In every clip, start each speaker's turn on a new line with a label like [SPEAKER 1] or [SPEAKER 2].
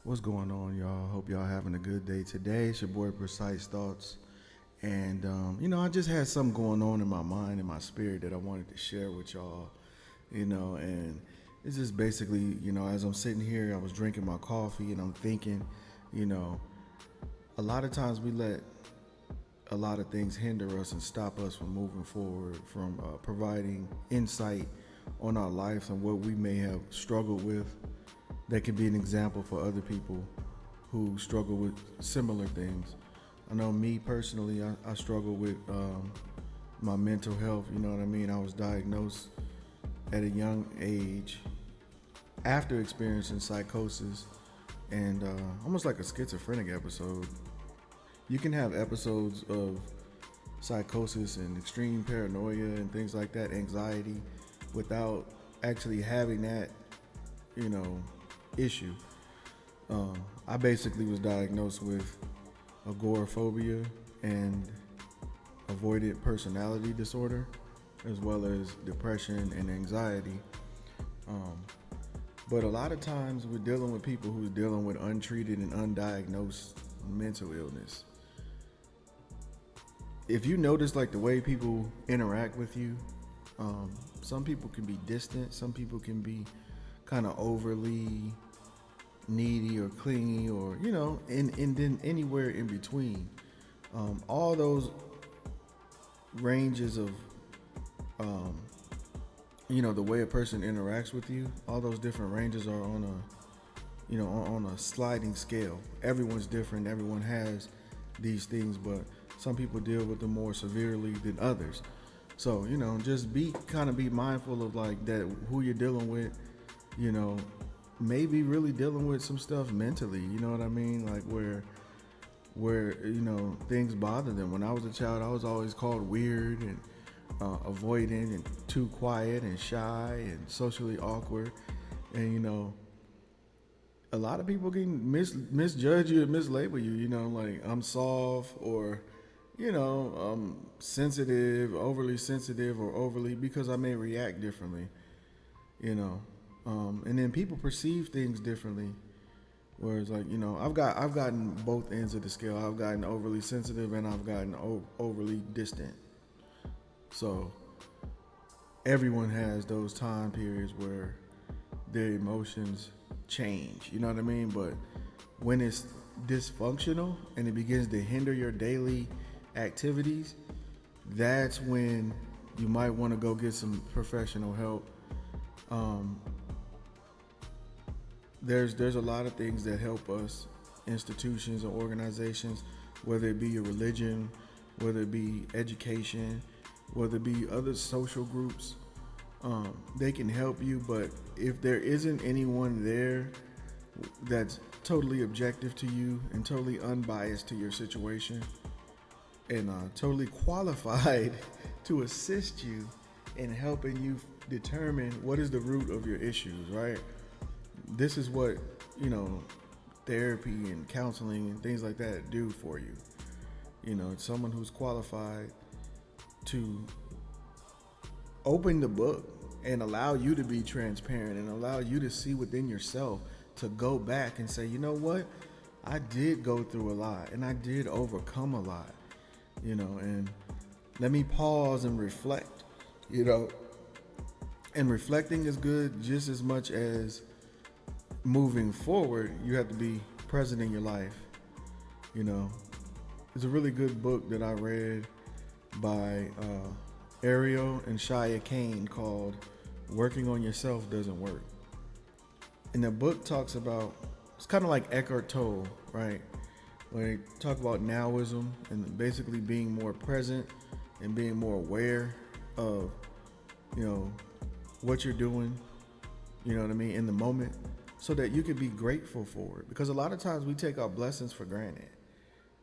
[SPEAKER 1] What's going on, y'all? Hope y'all having a good day today. It's your boy Precise Thoughts, and I just had something going on in my mind and my spirit that I wanted to share with y'all. And it's just basically, as I'm sitting here, I was drinking my coffee and I'm thinking, you know, a lot of times we let a lot of things hinder us and stop us from moving forward, from providing insight on our lives and what we may have struggled with that can be an example for other people who struggle with similar things. I know me personally, I struggle with my mental health. You know what I mean? I was diagnosed at a young age after experiencing psychosis and almost like a schizophrenic episode. You can have episodes of psychosis and extreme paranoia and things like that, anxiety, without actually having that, you know, issue. I basically was diagnosed with agoraphobia and avoidant personality disorder, as well as depression and anxiety. Um, but a lot of times we're dealing with people who's dealing with untreated and undiagnosed mental illness. If you notice like the way people interact with you, some people can be distant, some people can be kind of overly needy or clingy, or and then anywhere in between. All those ranges of the way a person interacts with you, all those different ranges are on on a sliding scale. Everyone's different, everyone has these things, but some people deal with them more severely than others. So just be mindful of like that, who you're dealing with. Maybe really dealing with some stuff mentally, you know what I mean, like where things bother them. When I was a child, I was always called weird and avoidant and too quiet and shy and socially awkward. And a lot of people can misjudge you and mislabel you, like I'm soft, or I'm sensitive, overly sensitive, or overly, because I may react differently, you know and then people perceive things differently. Whereas, like, I've gotten both ends of the scale. I've gotten overly sensitive and I've gotten overly distant. So everyone has those time periods where their emotions change. You know what I mean? But when it's dysfunctional and it begins to hinder your daily activities, that's when you might want to go get some professional help. Um, there's a lot of things that help us, institutions or organizations, whether it be your religion, whether it be education, whether it be other social groups. They can help you, but if there isn't anyone there that's totally objective to you and totally unbiased to your situation and totally qualified to assist you in helping you determine what is the root of your issues, right? This is what, therapy and counseling and things like that do for you. It's someone who's qualified to open the book and allow you to be transparent and allow you to see within yourself, to go back and say, you know what? I did go through a lot and I did overcome a lot, and let me pause and reflect, and reflecting is good just as much as moving forward. You have to be present in your life. It's a really good book that I read by Ariel and Shia Kane called Working on Yourself Doesn't Work. And the book talks about, it's kind of like Eckhart Tolle, right? When they talk about nowism and basically being more present and being more aware of, what you're doing, in the moment, so that you can be grateful for it. Because a lot of times we take our blessings for granted,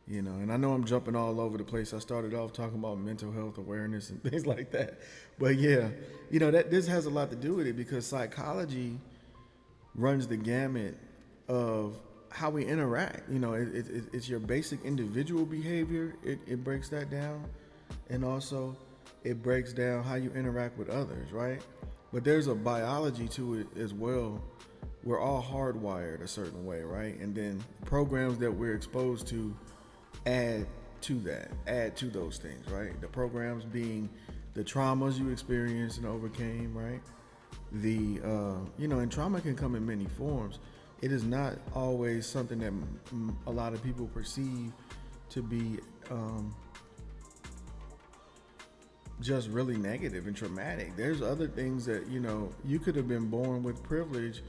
[SPEAKER 1] and I know I'm jumping all over the place. I started off talking about mental health awareness and things like that. But yeah, that this has a lot to do with it, because psychology runs the gamut of how we interact. It's your basic individual behavior. It breaks that down. And also it breaks down how you interact with others, right? But there's a biology to it as well, we're all hardwired a certain way, right? And then programs that we're exposed to add add to those things, right? The programs being the traumas you experienced and overcame, right? The and trauma can come in many forms. It is not always something that a lot of people perceive to be just really negative and traumatic. There's other things that you could have been born with privilege,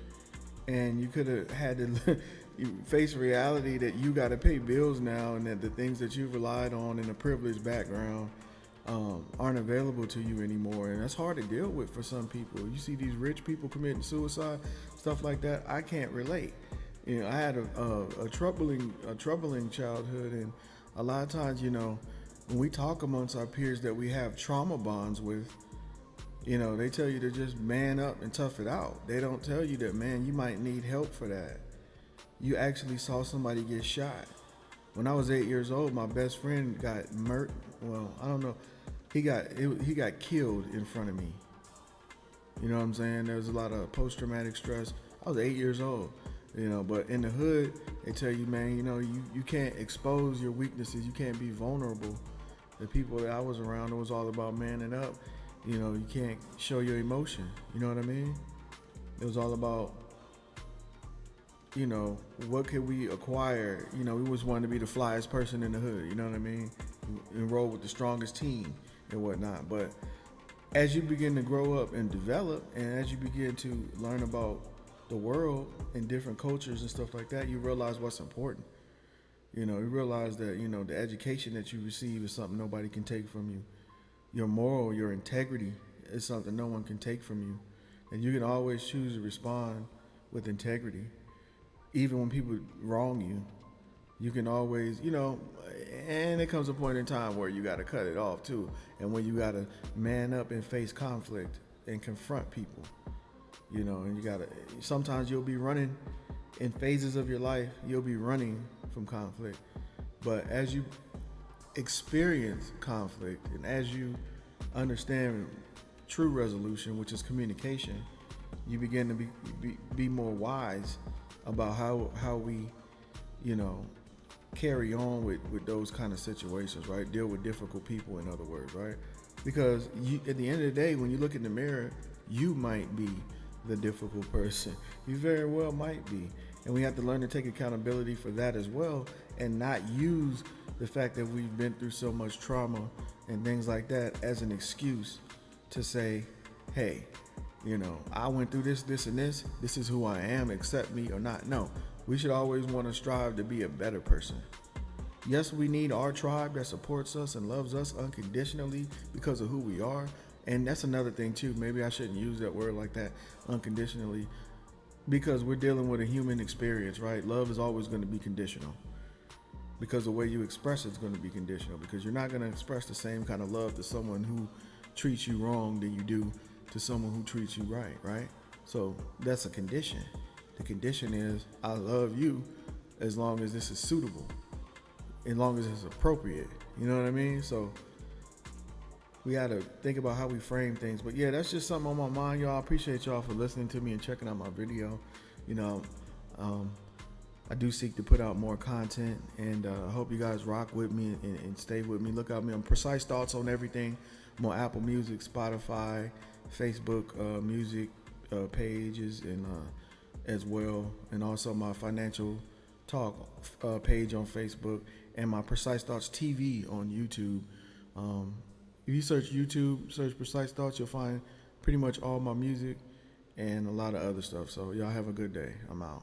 [SPEAKER 1] and you could have had to you face reality that you got to pay bills now, and that the things that you relied on in a privileged background aren't available to you anymore, and that's hard to deal with for some people. You see these rich people committing suicide, stuff like that. I can't relate. I had a troubling childhood, and a lot of times, when we talk amongst our peers that we have trauma bonds with, they tell you to just man up and tough it out. They don't tell you that, man, you might need help for that. You actually saw somebody get shot. When I was 8 years old, my best friend got murdered. Well, I don't know. He got killed in front of me. You know what I'm saying? There was a lot of post-traumatic stress. I was 8 years old, but in the hood, they tell you, man, you can't expose your weaknesses. You can't be vulnerable. The people that I was around, it was all about manning up. You can't show your emotion. You know what I mean? It was all about, what could we acquire? We always wanted to be the flyest person in the hood. You know what I mean? Enroll with the strongest team and whatnot. But as you begin to grow up and develop, and as you begin to learn about the world and different cultures and stuff like that, you realize what's important. You realize that, the education that you receive is something nobody can take from you. Your moral, your integrity is something no one can take from you. And you can always choose to respond with integrity. Even when people wrong you, you can always, and it comes a point in time where you got to cut it off too. And when you got to man up and face conflict and confront people, and you got to, sometimes you'll be running in phases of your life, you'll be running from conflict. But as you experience conflict and as you understand true resolution, which is communication, you begin to be more wise about how we, carry on with those kind of situations, right? Deal with difficult people, in other words, right? Because at the end of the day, when you look in the mirror, you might be the difficult person. You very well might be. And we have to learn to take accountability for that as well, and not use the fact that we've been through so much trauma and things like that as an excuse to say, hey, I went through this and this. This is who I am, accept me or not. No, we should always want to strive to be a better person. Yes, we need our tribe that supports us and loves us unconditionally because of who we are. And that's another thing too. Maybe I shouldn't use that word like that, unconditionally, because we're dealing with a human experience, right? Love is always going to be conditional, because the way you express it is going to be conditional, because you're not going to express the same kind of love to someone who treats you wrong than you do to someone who treats you right? So that's a condition. The condition is, I love you as long as this is suitable, as long as it's appropriate. You know what I mean? So we got to think about how we frame things. But yeah, that's just something on my mind, y'all. I appreciate y'all for listening to me and checking out my video. I do seek to put out more content, and I hope you guys rock with me and stay with me. Look out me on Precise Thoughts on everything. I'm on Apple Music, Spotify, Facebook music pages, and as well, and also my Financial Talk page on Facebook, and my Precise Thoughts TV on YouTube. If you search YouTube, search Precise Thoughts, you'll find pretty much all my music and a lot of other stuff. So y'all have a good day. I'm out.